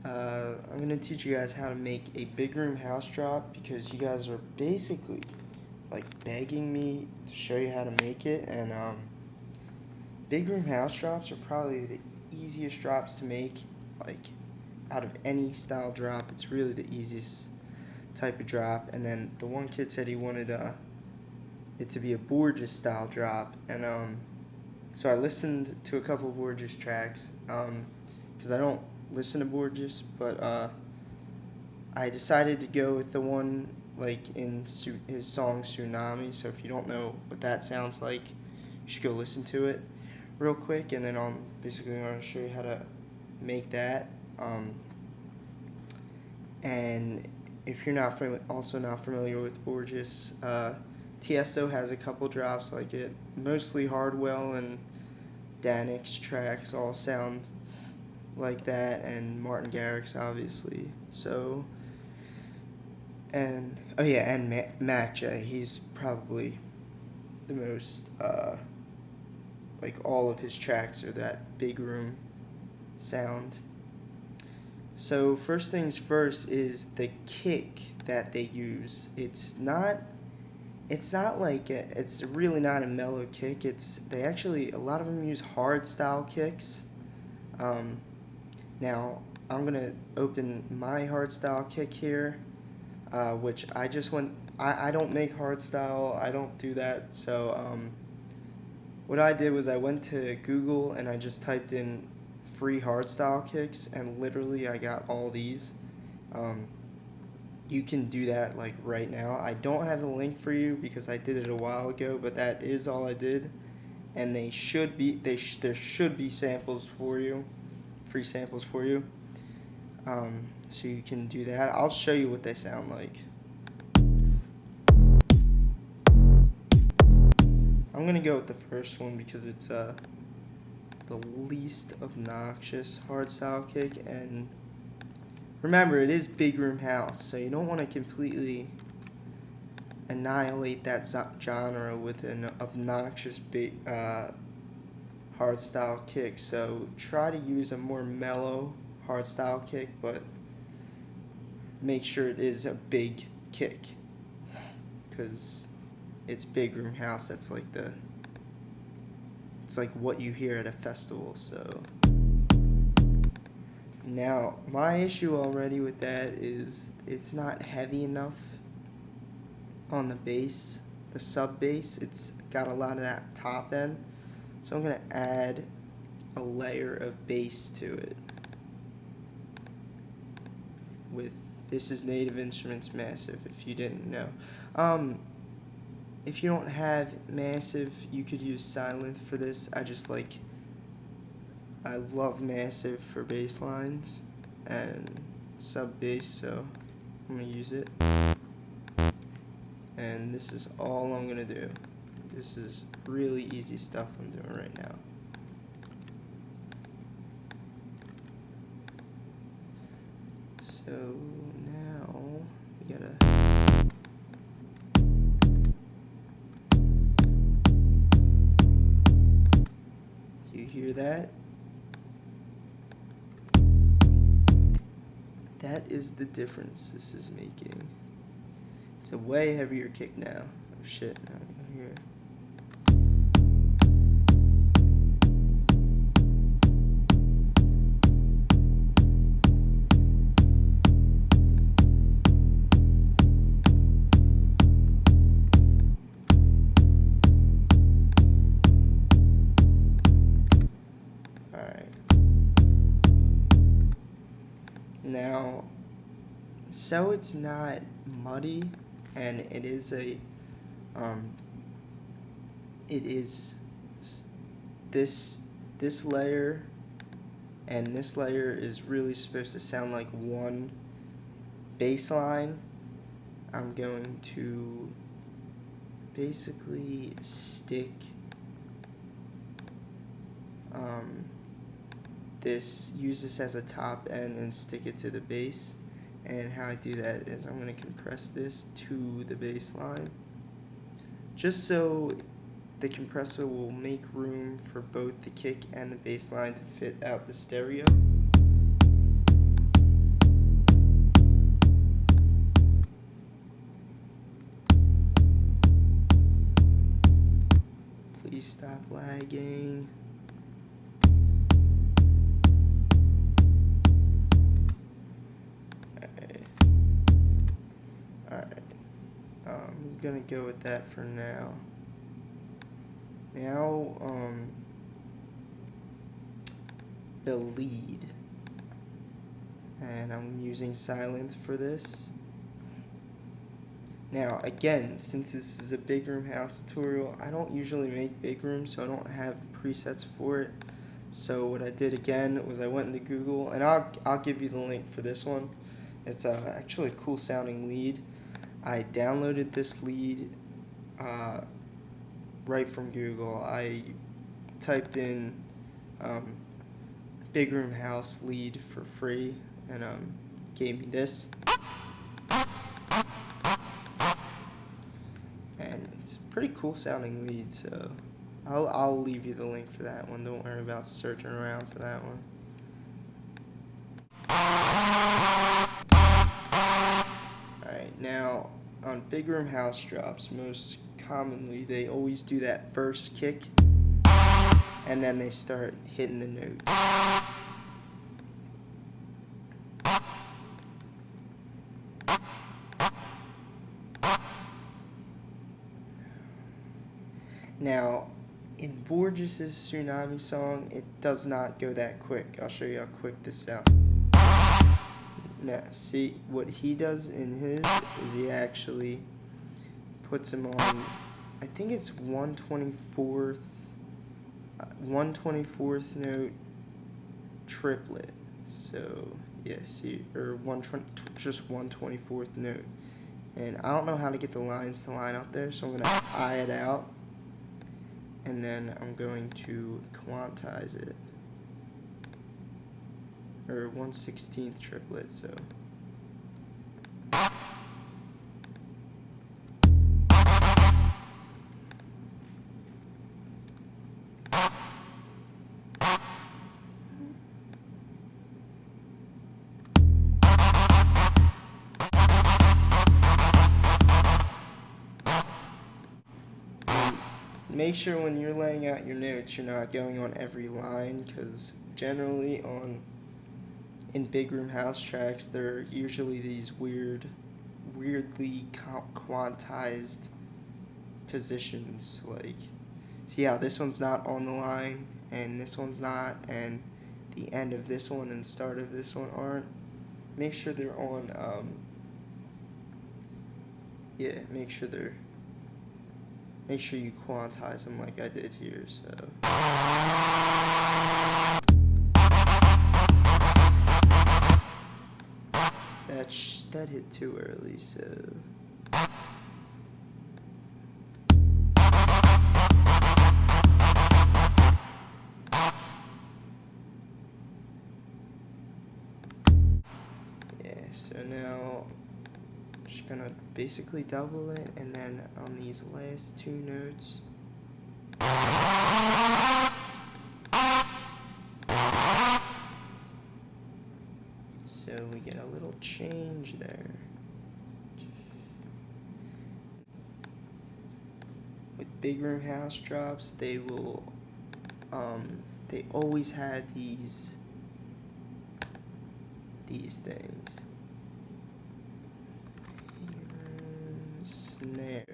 I'm going to teach you guys how to make a big room house drop because you guys are basically like begging me to show you how to make it. And big room house drops are probably the easiest drops to make, like out of any style drop. It's really the easiest type of drop. And then the one kid said he wanted it to be a Borges style drop, and so I listened to a couple of Borges tracks because I don't listen to Borges, but I decided to go with the one like in his song Tsunami. So if you don't know what that sounds like, you should go listen to it real quick, and then I'm basically going to show you how to make that. And if you're not also not familiar with Borges, Tiesto has a couple drops like it. Mostly Hardwell and Danix tracks all sound like that, and Martin Garrix obviously. So, and oh yeah, and Matcha, he's probably the most like all of his tracks are that big room sound. So first things first is the kick that they use. It's not like it's really not a mellow kick. They actually, a lot of them use hard style kicks. Now I'm gonna open my hard style kick here, which I just went. I don't make hard style. I don't do that. So what I did was I went to Google and I just typed in free hardstyle kicks, and literally I got all these. You can do that like right now. I don't have a link for you because I did it a while ago, but that is all I did, and there should be samples for you, free samples for you, so you can do that. I'll show you what they sound like. I'm gonna go with the first one because it's the least obnoxious hardstyle kick, and remember, it is big room house, so you don't want to completely annihilate that genre with an obnoxious big hardstyle kick. So try to use a more mellow hardstyle kick, but make sure it is a big kick because it's big room house. That's like it's like what you hear at a festival. So now my issue already with that is it's not heavy enough on the bass, the sub bass. It's got a lot of that top end, so I'm gonna add a layer of bass to it with, this is Native Instruments Massive if you didn't know. If you don't have Massive, you could use Sylenth for this. I love Massive for bass lines and sub bass, so I'm gonna use it. And this is all I'm gonna do. This is really easy stuff I'm doing right now. So now we gotta. Do you hear that? That is the difference this is making. It's a way heavier kick now. Oh shit, now I can hear it. Now, so it's not muddy, and it is this layer and this layer is really supposed to sound like one bass line. I'm going to basically stick use this as a top end and stick it to the bass. And how I do that is I'm going to compress this to the bass line, just so the compressor will make room for both the kick and the bass line to fit out the stereo. lagging. Alright. I'm gonna go with that for now. Now, the lead. And I'm using Sylenth for this. Now, again, since this is a big room house tutorial, I don't usually make big rooms, so I don't have presets for it. So what I did again was I went into Google, and I'll give you the link for this one. It's actually a cool sounding lead. I downloaded this lead right from Google. I typed in big room house lead for free, and gave me this. And it's a pretty cool sounding lead, so I'll leave you the link for that one. Don't worry about searching around for that one. Alright, now on big room house drops, most commonly they always do that first kick and then they start hitting the note. Now, in Borges's Tsunami song, it does not go that quick. I'll show you how quick this sounds. Now, see, what he does in his is he actually puts him on, I think it's 1/24th note triplet. So, yeah, see, or just 1/24th note. And I don't know how to get the lines to line up there, so I'm going to eye it out. And then I'm going to quantize it, or 1/16th triplet, so. Make sure when you're laying out your notes, you're not going on every line, because generally in big room house tracks, there are usually these weirdly quantized positions. Like, see how this one's not on the line, and this one's not, and the end of this one and start of this one aren't. Make sure they're on, make sure you quantize them like I did here, so. That hit too early, so. Yeah, so now just gonna basically double it, and then on these last two notes, so we get a little change there. With big room house drops, they will they always have these things. Snare.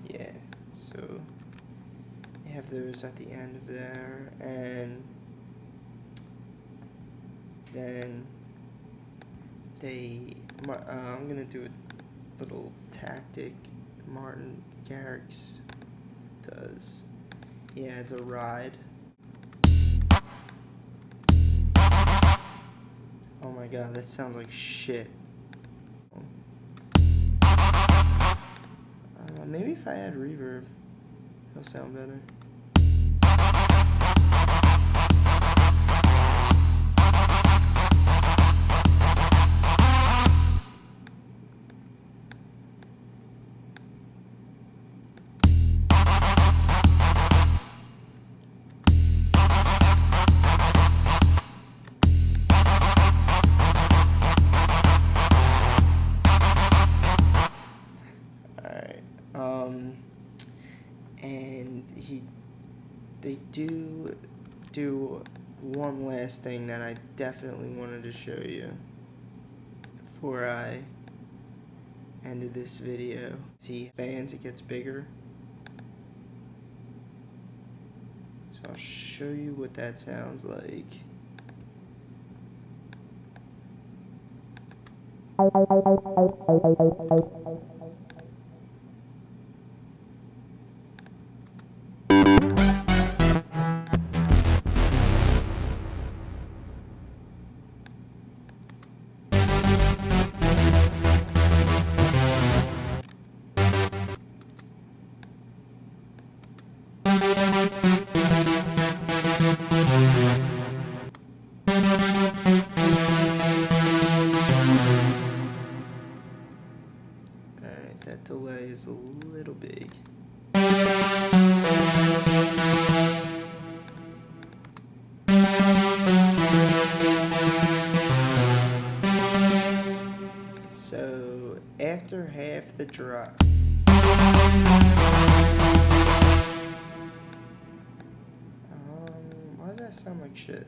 Yeah, so they have those at the end of there, and then I'm gonna do a little tactic Martin Garrix does. Yeah, it's a ride. Oh my god, that sounds like shit. Maybe if I add reverb, it'll sound better. do one last thing that I definitely wanted to show you before I ended this video. See, bands, it gets bigger. So I'll show you what that sounds like. Alright, that delay is a little big. So, after half the drop, why does that sound like shit?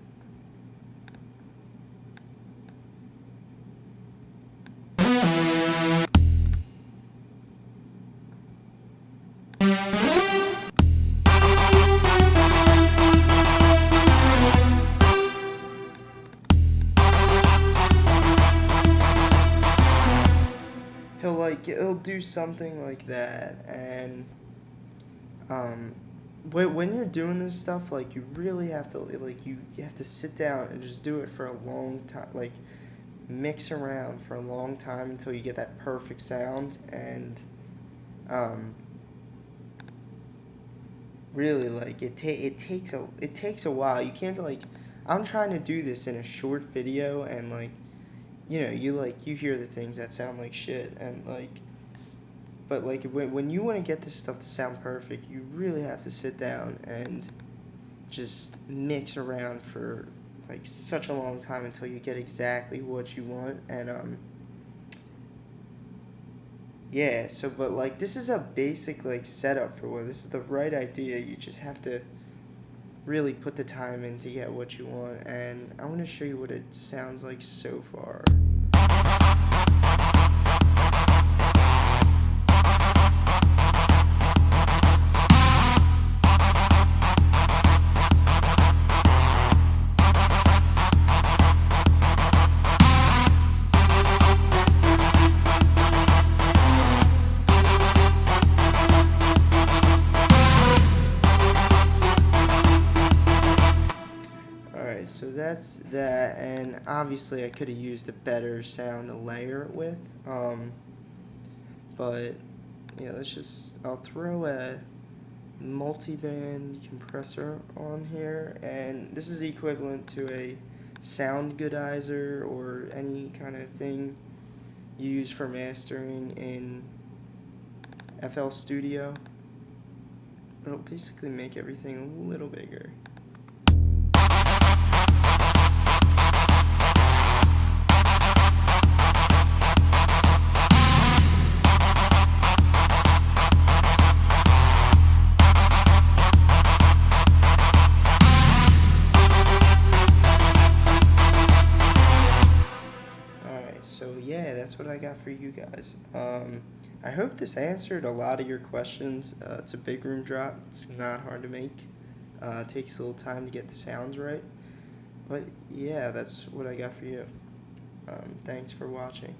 It'll do something like that, and when you're doing this stuff, like, you really have to, like, you have to sit down and just do it for a long time, like, mix around for a long time until you get that perfect sound. And really, like, it takes a while. You can't, like, I'm trying to do this in a short video, and, like, you know, you hear the things that sound like shit, and, like, but, like, when you want to get this stuff to sound perfect, you really have to sit down and just mix around for, like, such a long time until you get exactly what you want. And yeah, so, but, like, this is a basic, like, setup for what, this is the right idea. You just have to really put the time in to get what you want, and I want to show you what it sounds like so far. So that's that, and obviously I could have used a better sound to layer it with, but yeah, I'll throw a multi-band compressor on here, and this is equivalent to a sound goodizer or any kind of thing you use for mastering in FL Studio. It'll basically make everything a little bigger. So yeah, that's what I got for you guys. I hope this answered a lot of your questions. It's a big room drop. It's not hard to make. It takes a little time to get the sounds right. But yeah, that's what I got for you. Thanks for watching.